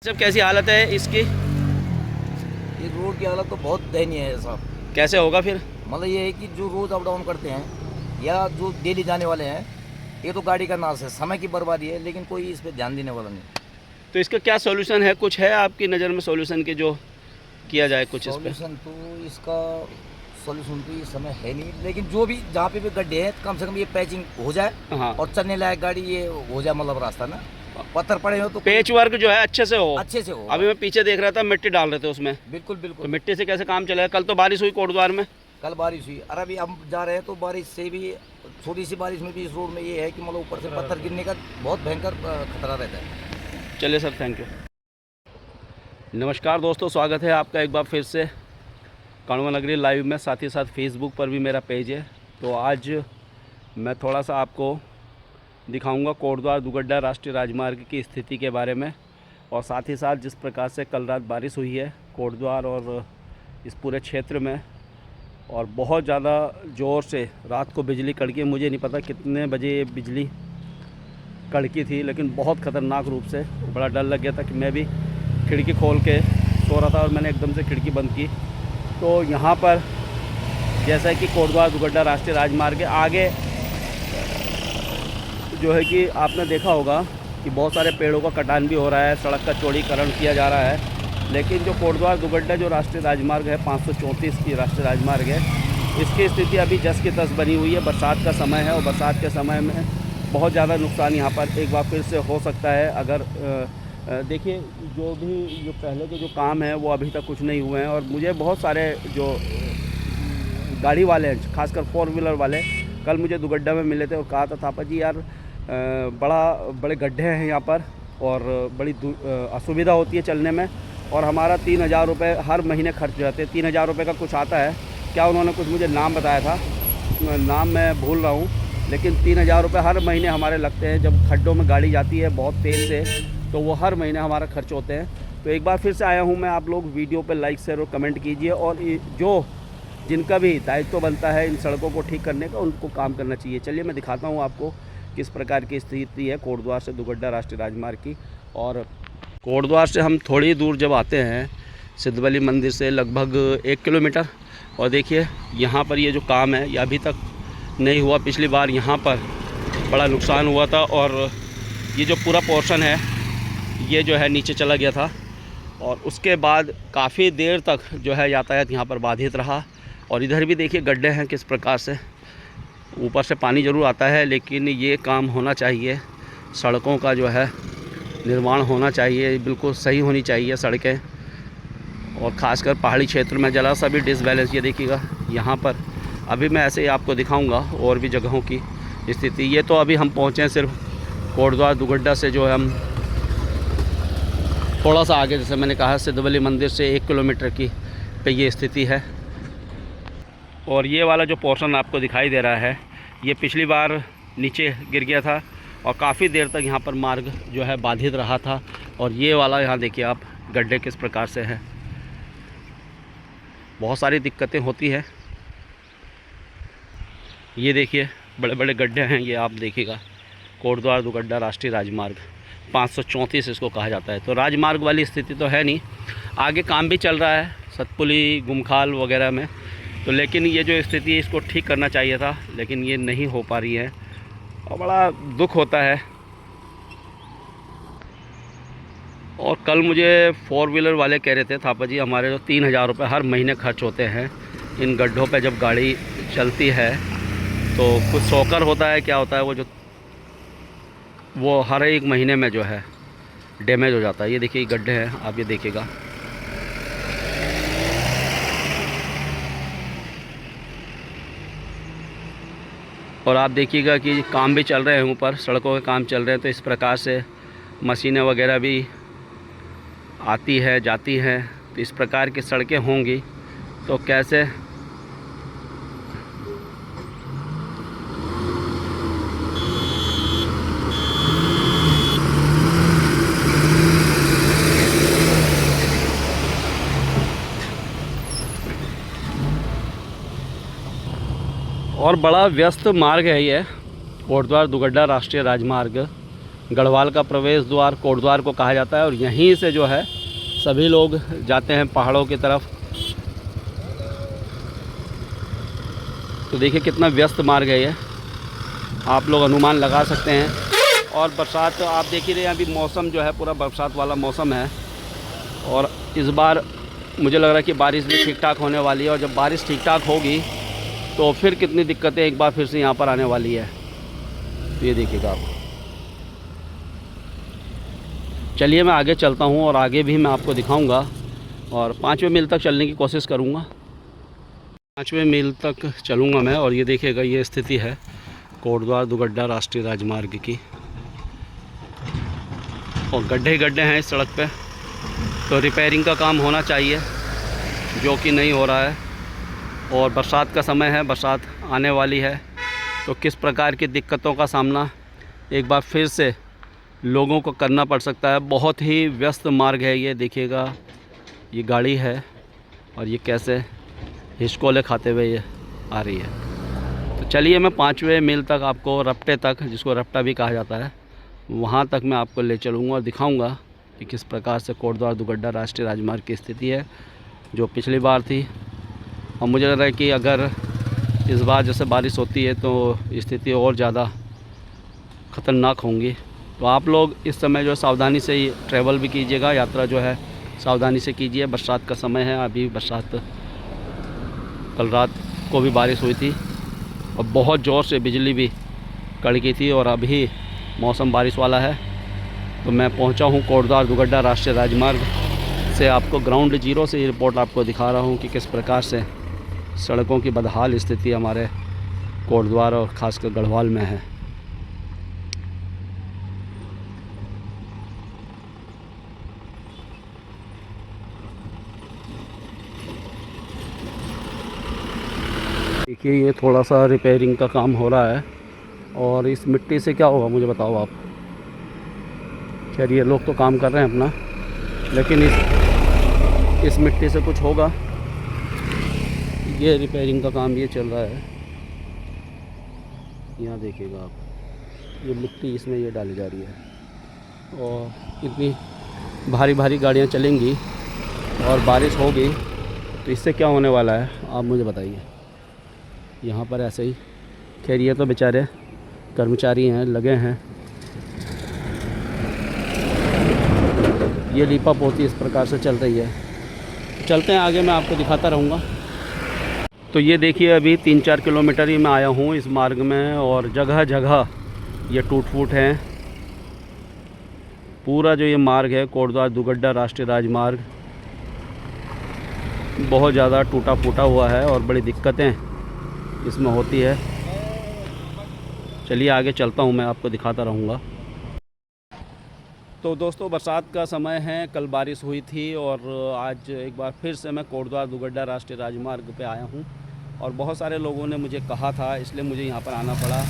सब कैसी हालत है इसकी? ये रोड की हालत तो बहुत दयनीय है साहब। कैसे होगा फिर? मतलब ये है कि जो रोज़ अप डाउन करते हैं या जो डेली जाने वाले हैं, ये तो गाड़ी का नाश है, समय की बर्बादी है, लेकिन कोई इस पर ध्यान देने वाला नहीं। तो इसका क्या सॉल्यूशन है? कुछ है आपकी नज़र में सॉल्यूशन के जो किया जाए कुछ इस पे? सॉल्यूशन तो इसका सॉल्यूशन तो इस समय है नहीं, लेकिन जो भी जहाँ पे भी गड्ढे हैं कम से कम ये पैचिंग हो जाए हाँ, और चलने लायक गाड़ी ये हो जाए, मतलब रास्ता ना पत्थर पड़े हो तो पेच वर्क जो है अच्छे से हो। अच्छे से हो। अभी मैं पीछे देख रहा था मिट्टी डाल रहे थे उसमें, बिल्कुल तो बिल्कुल। मिट्टी से कैसे काम चलेगा? कल तो बारिश हुई कोटद्वार में। कल बारिश हुई, अरे अभी हम जा रहे हैं तो बारिश से भी, छोटी सी बारिश में भी इस रोड में ये है कि मतलब ऊपर से पत्थर गिरने का बहुत भयंकर खतरा रहता है। चलिए सर, थैंक यू। नमस्कार दोस्तों, स्वागत है आपका एक बार फिर से कण्वा नगरी लाइव में। साथ ही साथ फेसबुक पर भी मेरा पेज है। तो आज मैं थोड़ा सा आपको दिखाऊंगा कोटद्वार दुगड्डा राष्ट्रीय राजमार्ग की स्थिति के बारे में, और साथ ही साथ जिस प्रकार से कल रात बारिश हुई है कोटद्वार और इस पूरे क्षेत्र में, और बहुत ज़्यादा ज़ोर से रात को बिजली कड़की। मुझे नहीं पता कितने बजे ये बिजली कड़की थी, लेकिन बहुत ख़तरनाक रूप से। बड़ा डर लग गया था कि मैं भी खिड़की खोल के सो रहा था और मैंने एकदम से खिड़की बंद की। तो यहाँ पर जैसा कि कोटद्वार दुगड्डा राष्ट्रीय राजमार्ग के आगे जो है कि आपने देखा होगा कि बहुत सारे पेड़ों का कटान भी हो रहा है, सड़क का चौड़ीकरण किया जा रहा है। लेकिन जो कोटद्वार दुगड्डा जो राष्ट्रीय राजमार्ग है, 534 की राष्ट्रीय राजमार्ग है, इसकी स्थिति अभी जस की तस बनी हुई है। बरसात का समय है और बरसात के समय में बहुत ज़्यादा नुकसान यहाँ पर एक बार फिर से हो सकता है। अगर देखिए, जो पहले के जो काम हैं वो अभी तक कुछ नहीं हुए हैं। और मुझे बहुत सारे जो गाड़ी वाले हैं, खासकर 4 व्हीलर वाले, कल मुझे दुगड्डा में मिले थे और कहा था थापा जी यार बड़े गड्ढे हैं यहाँ पर और बड़ी असुविधा होती है चलने में, और हमारा 3,000 रुपये हर महीने खर्च हो जाते हैं। 3,000 रुपये का कुछ आता है क्या, उन्होंने कुछ मुझे नाम बताया था, नाम मैं भूल रहा हूँ, लेकिन 3,000 रुपये हर महीने हमारे लगते हैं। जब खड्डों में गाड़ी जाती है बहुत तेज़ से, तो वो हर महीने हमारा खर्च होते हैं। तो एक बार फिर से आया हूँ मैं, आप लोग वीडियो पर लाइक शेयर और कमेंट कीजिए, और जो जिनका भी दायित्व बनता है इन सड़कों को ठीक करने का, उनको काम करना चाहिए। चलिए मैं दिखाता हूँ आपको किस प्रकार की स्थिति है कोटद्वार से दुगड्डा राष्ट्रीय राजमार्ग की। और कोटद्वार से हम थोड़ी दूर जब आते हैं सिद्धबली मंदिर से लगभग 1 किलोमीटर, और देखिए यहाँ पर ये जो काम है ये अभी तक नहीं हुआ। पिछली बार यहाँ पर बड़ा नुकसान हुआ था, और ये जो पूरा पोर्शन है ये जो है नीचे चला गया था, और उसके बाद काफ़ी देर तक जो है यातायात यहाँ पर बाधित रहा। और इधर भी देखिए गड्ढे हैं किस प्रकार से, ऊपर से पानी ज़रूर आता है, लेकिन ये काम होना चाहिए। सड़कों का जो है निर्माण होना चाहिए, बिल्कुल सही होनी चाहिए सड़कें, और ख़ासकर पहाड़ी क्षेत्र में जरा सा भी डिसबैलेंस। ये देखिएगा यहाँ पर, अभी मैं ऐसे ही आपको दिखाऊंगा और भी जगहों की स्थिति। ये तो अभी हम पहुँचे हैं सिर्फ कोटद्वार दुगड्डा से, जो है हम थोड़ा सा आगे, जैसे मैंने कहा, सिद्धबली मंदिर से 1 किलोमीटर की पे ये स्थिति है। और ये वाला जो पोर्शन आपको दिखाई दे रहा है, ये पिछली बार नीचे गिर गया था और काफ़ी देर तक यहाँ पर मार्ग जो है बाधित रहा था। और ये वाला यहाँ देखिए आप, गड्ढे किस प्रकार से हैं। बहुत सारी दिक्कतें होती है। ये देखिए बड़े बड़े गड्ढे हैं, ये आप देखिएगा कोटद्वार दुगड्डा राष्ट्रीय राजमार्ग 534 इसको कहा जाता है। तो राजमार्ग वाली स्थिति तो है नहीं, आगे काम भी चल रहा है सतपुली गुमखाल वगैरह में। तो लेकिन ये जो स्थिति है इसको ठीक करना चाहिए था, लेकिन ये नहीं हो पा रही है और बड़ा दुख होता है। और कल मुझे 4 व्हीलर वाले कह रहे थे थापा जी हमारे जो 3,000 रुपये हर महीने खर्च होते हैं इन गड्ढों पे जब गाड़ी चलती है, तो कुछ सोकर होता है, क्या होता है वो हर एक महीने में जो है डैमेज हो जाता है। ये देखिए गड्ढे हैं, आप ये देखिएगा। और आप देखिएगा कि काम भी चल रहे हैं, ऊपर सड़कों के काम चल रहे हैं, तो इस प्रकार से मशीनें वगैरह भी आती है जाती हैं। तो इस प्रकार की सड़कें होंगी तो कैसे और बड़ा व्यस्त मार्ग है ये कोटद्वार दुगड्डा राष्ट्रीय राजमार्ग। गढ़वाल का प्रवेश द्वार कोटद्वार को कहा जाता है और यहीं से जो है सभी लोग जाते हैं पहाड़ों की तरफ। तो देखिए कितना व्यस्त मार्ग है ये, आप लोग अनुमान लगा सकते हैं। और बरसात तो आप देख ही रहे हैं, अभी मौसम जो है पूरा बरसात वाला मौसम है और इस बार मुझे लग रहा है कि बारिश भी ठीक ठाक होने वाली है। और जब बारिश ठीक ठाक होगी तो फिर कितनी दिक्कतें एक बार फिर से यहाँ पर आने वाली है। तो ये देखिएगा आप। चलिए मैं आगे चलता हूँ और आगे भी मैं आपको दिखाऊंगा और 5वें मील तक चलने की कोशिश करूँगा। 5वें मील तक चलूँगा मैं। और ये देखिएगा, ये स्थिति है कोटद्वार दुगड्डा राष्ट्रीय राजमार्ग की और गड्ढे गड्ढे हैं इस सड़क पे। तो रिपेयरिंग का काम होना चाहिए जो कि नहीं हो रहा है। और बरसात का समय है, बरसात आने वाली है, तो किस प्रकार की दिक्कतों का सामना एक बार फिर से लोगों को करना पड़ सकता है। बहुत ही व्यस्त मार्ग है ये। देखिएगा ये गाड़ी है और ये कैसे हिचकोले खाते हुए ये आ रही है। तो चलिए मैं 5वें मील तक आपको रपटे तक, जिसको रपटा भी कहा जाता है, वहाँ तक मैं आपको ले चलूँगा और दिखाऊँगा कि किस प्रकार से कोटद्वार दुगड्डा राष्ट्रीय राजमार्ग की स्थिति है जो पिछली बार थी। और मुझे लग रहा है कि अगर इस बार जैसे बारिश होती है तो स्थिति और ज़्यादा ख़तरनाक होंगी। तो आप लोग इस समय जो सावधानी से ट्रैवल भी कीजिएगा, यात्रा जो है सावधानी से कीजिए। बरसात का समय है, अभी बरसात, कल रात को भी बारिश हुई थी और बहुत ज़ोर से बिजली भी कड़की थी और अभी मौसम बारिश वाला है। तो मैं पहुंचा हूं कोटद्वार दुगड्डा राष्ट्रीय राजमार्ग से। आपको ग्राउंड जीरो से ये रिपोर्ट आपको दिखा रहा हूं कि किस प्रकार से सड़कों की बदहाल स्थिति हमारे कोटद्वार और ख़ासकर गढ़वाल में है। देखिए ये थोड़ा सा रिपेयरिंग का काम हो रहा है और इस मिट्टी से क्या होगा मुझे बताओ आप। खैर ये लोग तो काम कर रहे हैं अपना, लेकिन इस मिट्टी से कुछ होगा। ये रिपेयरिंग का काम ये चल रहा है। यहाँ देखिएगा आप, ये मिट्टी इसमें ये डाली जा रही है और इतनी भारी भारी गाड़ियाँ चलेंगी और बारिश होगी तो इससे क्या होने वाला है आप मुझे बताइए। यहाँ पर ऐसे ही, खैर ये तो बेचारे कर्मचारी हैं, लगे हैं। ये लीपा पोती इस प्रकार से चल रही है। चलते हैं आगे, मैं आपको दिखाता रहूँगा। तो ये देखिए अभी 3-4 किलोमीटर ही मैं आया हूँ इस मार्ग में और जगह जगह ये टूट फूट हैं। पूरा जो ये मार्ग है कोटद्वार दुगड्डा राष्ट्रीय राजमार्ग बहुत ज़्यादा टूटा फूटा हुआ है और बड़ी दिक्कतें इसमें होती है। चलिए आगे चलता हूँ, मैं आपको दिखाता रहूँगा। तो दोस्तों बरसात का समय है, कल बारिश हुई थी और आज एक बार फिर से मैं कोटद्वार दुगड्डा राष्ट्रीय राजमार्ग पे आया हूँ। और बहुत सारे लोगों ने मुझे कहा था, इसलिए मुझे यहाँ पर आना पड़ा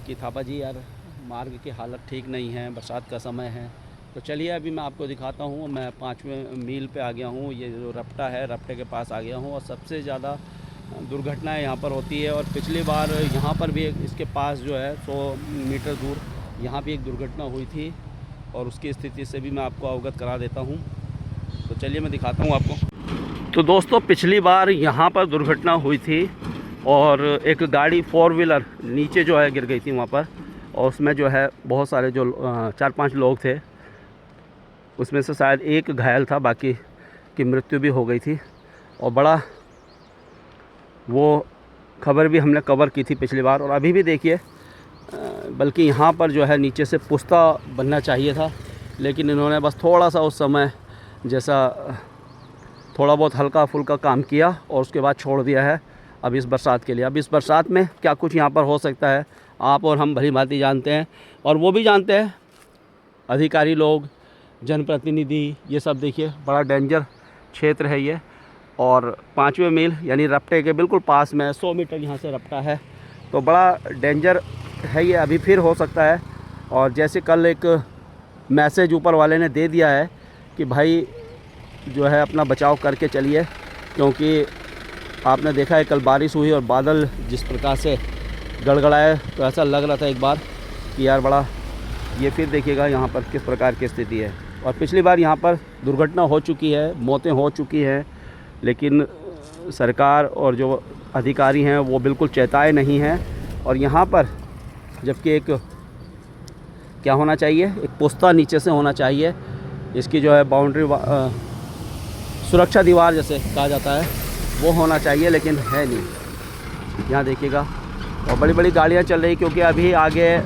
कि थापा जी यार मार्ग की हालत ठीक नहीं है, बरसात का समय है। तो चलिए अभी मैं आपको दिखाता हूँ। मैं 5वें मील पे आ गया हूँ। ये जो रपटा है, रपटे के पास आ गया हूँ और सबसे ज़्यादा दुर्घटनाएं यहाँ पर होती है। और पिछली बार यहाँ पर भी इसके पास जो है 100 मीटर दूर यहाँ भी एक दुर्घटना हुई थी और उसकी स्थिति से भी मैं आपको अवगत करा देता हूँ। तो चलिए मैं दिखाता हूँ आपको। तो दोस्तों पिछली बार यहाँ पर दुर्घटना हुई थी और एक गाड़ी 4 व्हीलर नीचे जो है गिर गई थी वहाँ पर। और उसमें जो है बहुत सारे जो 4-5 लोग थे, उसमें से शायद एक घायल था, बाकी की मृत्यु भी हो गई थी। और बड़ा वो खबर भी हमने कवर की थी पिछली बार। और अभी भी देखिए, बल्कि यहाँ पर जो है नीचे से पुश्ता बनना चाहिए था, लेकिन इन्होंने बस थोड़ा सा उस समय जैसा थोड़ा बहुत हल्का फुल्का काम किया और उसके बाद छोड़ दिया है अब इस बरसात के लिए। अब इस बरसात में क्या कुछ यहाँ पर हो सकता है आप और हम भली भांति जानते हैं, और वो भी जानते हैं अधिकारी लोग, जनप्रतिनिधि, ये सब। देखिए बड़ा डेंजर क्षेत्र है ये। और 5वें मील यानी रपटे के बिल्कुल पास में 100 मीटर यहाँ से रपटा है, तो बड़ा डेंजर है ये, अभी फिर हो सकता है। और जैसे कल एक मैसेज ऊपर वाले ने दे दिया है कि भाई जो है अपना बचाव करके चलिए, क्योंकि आपने देखा है कल बारिश हुई और बादल जिस प्रकार से गड़गड़ाए, तो ऐसा लग रहा था एक बार कि यार बड़ा ये फिर देखिएगा यहाँ पर किस प्रकार की स्थिति है। और पिछली बार यहाँ पर दुर्घटना हो चुकी है, मौतें हो चुकी हैं, लेकिन सरकार और जो अधिकारी हैं वो बिल्कुल चेताए नहीं हैं। और यहाँ पर जबकि एक क्या होना चाहिए, एक पुख्ता नीचे से होना चाहिए, इसकी जो है बाउंड्री सुरक्षा दीवार जैसे कहा जाता है वो होना चाहिए, लेकिन है नहीं। यहाँ देखिएगा और बड़ी बड़ी गाड़ियाँ चल रही, क्योंकि अभी आगे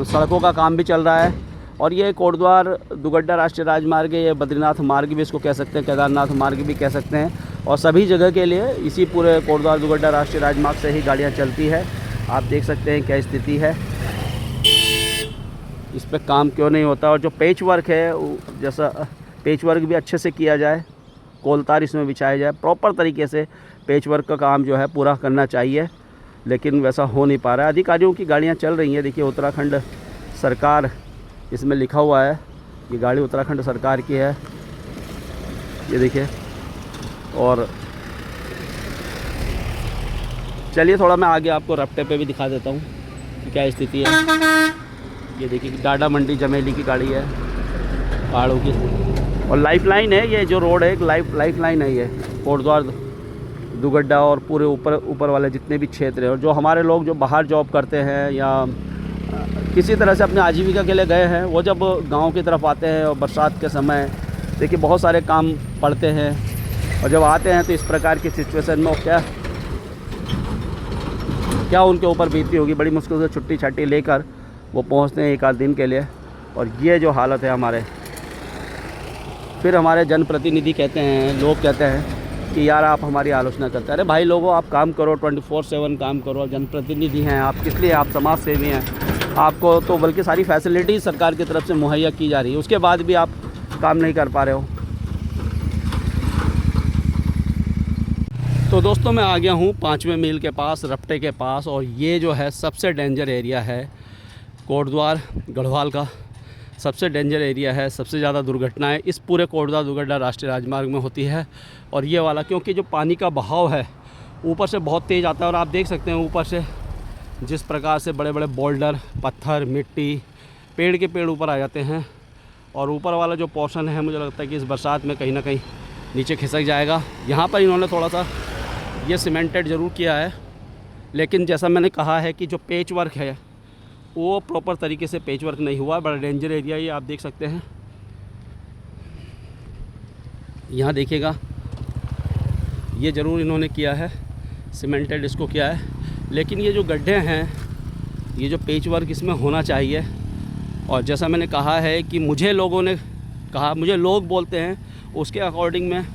सड़कों का काम भी चल रहा है। और ये कोटद्वार दुगड्डा राष्ट्रीय राजमार्ग है, ये बद्रीनाथ मार्ग भी इसको कह सकते हैं, केदारनाथ मार्ग भी कह सकते हैं। और सभी जगह के लिए इसी पूरे कोटद्वार दुगड्डा राष्ट्रीय राजमार्ग से ही गाड़ियाँ चलती है। आप देख सकते हैं क्या स्थिति है, इस पर काम क्यों नहीं होता। और जो पेच वर्क है, जैसा पेच वर्क भी अच्छे से किया जाए, कोलतार इसमें बिछाया जाए, प्रॉपर तरीके से पेच वर्क का काम जो है पूरा करना चाहिए, लेकिन वैसा हो नहीं पा रहा है। अधिकारियों की गाड़ियाँ चल रही हैं, देखिए उत्तराखंड सरकार इसमें लिखा हुआ है, ये गाड़ी उत्तराखंड सरकार की है, ये देखिए। और चलिए थोड़ा मैं आगे आपको रफ्टे पे भी दिखा देता हूँ कि क्या स्थिति है। ये देखिए कि डाडा मंडी जमेली की गाड़ी है पहाड़ों की, और लाइफ लाइन है ये जो रोड है, एक लाइफ लाइन है ये कोटद्वार दुगड्डा और पूरे ऊपर वाले जितने भी क्षेत्र हैं। और जो हमारे लोग जो बाहर जॉब करते हैं या किसी तरह से अपने आजीविका के लिए गए हैं, वो जब गांव की तरफ आते हैं और बरसात के समय देखिए बहुत सारे काम पड़ते हैं, और जब आते हैं तो इस प्रकार की सिचुएशन में क्या उनके ऊपर बीतती होगी। बड़ी मुश्किल से छुट्टी छाट्टी लेकर वो पहुंचते हैं एक आध दिन के लिए, और ये जो हालत है हमारे। फिर हमारे जनप्रतिनिधि कहते हैं, लोग कहते हैं कि यार आप हमारी आलोचना करते हैं। अरे भाई लोगों, आप काम करो, 24/7 काम करो, जनप्रतिनिधि हैं आप, किस लिए आप समाज सेवी हैं, आपको तो बल्कि सारी फैसिलिटीज़ सरकार की तरफ से मुहैया की जा रही है, उसके बाद भी आप काम नहीं कर पा रहे हो। तो दोस्तों मैं आ गया हूँ 5वें मील के पास, रफ्टे के पास, और ये जो है सबसे डेंजर एरिया है कोटद्वार गढ़वाल का, सबसे डेंजर एरिया है। सबसे ज़्यादा दुर्घटनाएं इस पूरे कोटद्वार दुगड्डा राष्ट्रीय राजमार्ग में होती है। और ये वाला क्योंकि जो पानी का बहाव है ऊपर से बहुत तेज़ आता है, और आप देख सकते हैं ऊपर से जिस प्रकार से बड़े बड़े बोल्डर, पत्थर, मिट्टी, पेड़ के पेड़ ऊपर आ जाते हैं। और ऊपर वाला जो पोर्शन है मुझे लगता है कि इस बरसात में कहीं ना कहीं नीचे खिसक जाएगा। यहाँ पर इन्होंने थोड़ा सा ये सीमेंटेड ज़रूर किया है, लेकिन जैसा मैंने कहा है कि जो पेच वर्क है वो प्रॉपर तरीके से पेच वर्क नहीं हुआ। बड़ा डेंजर एरिया ये आप देख सकते हैं। यहाँ देखिएगा ये ज़रूर इन्होंने किया है, सीमेंटेड इसको किया है, लेकिन ये जो गड्ढे हैं, ये जो पेच वर्क इसमें होना चाहिए। और जैसा मैंने कहा है कि मुझे लोगों ने कहा, मुझे लोग बोलते हैं, उसके अकॉर्डिंग मैं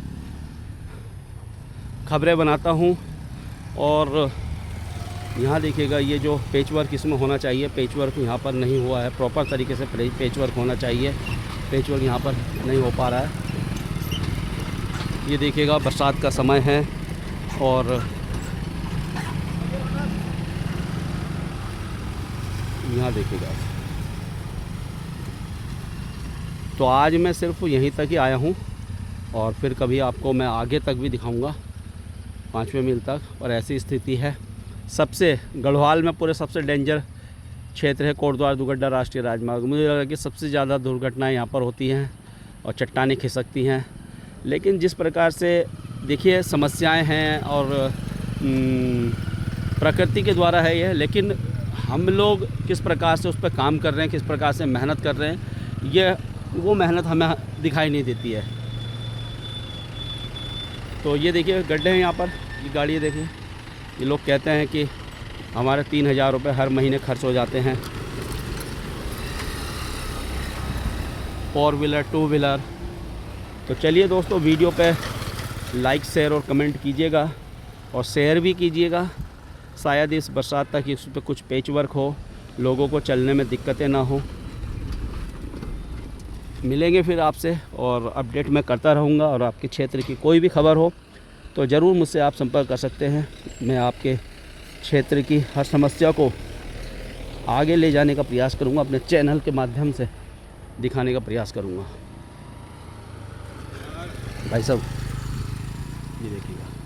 खबरें बनाता हूँ। और यहाँ देखिएगा ये जो पेच वर्क इसमें होना चाहिए, पेच वर्क यहाँ पर नहीं हुआ है, प्रॉपर तरीके से पेच वर्क होना चाहिए, पेच वर्क यहाँ पर नहीं हो पा रहा है। ये देखिएगा बरसात का समय है, और यहाँ देखिएगा। तो आज मैं सिर्फ यहीं तक ही आया हूँ, और फिर कभी आपको मैं आगे तक भी दिखाऊंगा 5वें मील तक। और ऐसी स्थिति है, सबसे गढ़वाल में पूरे सबसे डेंजर क्षेत्र है कोटद्वार दुगड्डा राष्ट्रीय राजमार्ग। मुझे लगा कि सबसे ज़्यादा दुर्घटनाएं यहाँ पर होती हैं और चट्टानें खिसकती हैं। लेकिन जिस प्रकार से देखिए समस्याएं हैं, और प्रकृति के द्वारा है ये, लेकिन हम लोग किस प्रकार से उस पर काम कर रहे हैं, किस प्रकार से मेहनत कर रहे हैं, ये वो मेहनत हमें दिखाई नहीं देती है। तो ये देखिए गड्ढे हैं यहाँ पर, ये गाड़ी देखिए। ये लोग कहते हैं कि हमारे 3000 रुपये हर महीने खर्च हो जाते हैं, 4 व्हीलर 2 व्हीलर। तो चलिए दोस्तों, वीडियो पे लाइक शेयर और कमेंट कीजिएगा, और शेयर भी कीजिएगा। शायद इस बरसात तक इस पर कुछ पेच वर्क हो, लोगों को चलने में दिक्कतें ना हो। मिलेंगे फिर आपसे, और अपडेट मैं करता रहूँगा। और आपके क्षेत्र की कोई भी खबर हो तो ज़रूर मुझसे आप संपर्क कर सकते हैं। मैं आपके क्षेत्र की हर समस्या को आगे ले जाने का प्रयास करूँगा, अपने चैनल के माध्यम से दिखाने का प्रयास करूँगा। भाई साहब ये देखिएगा।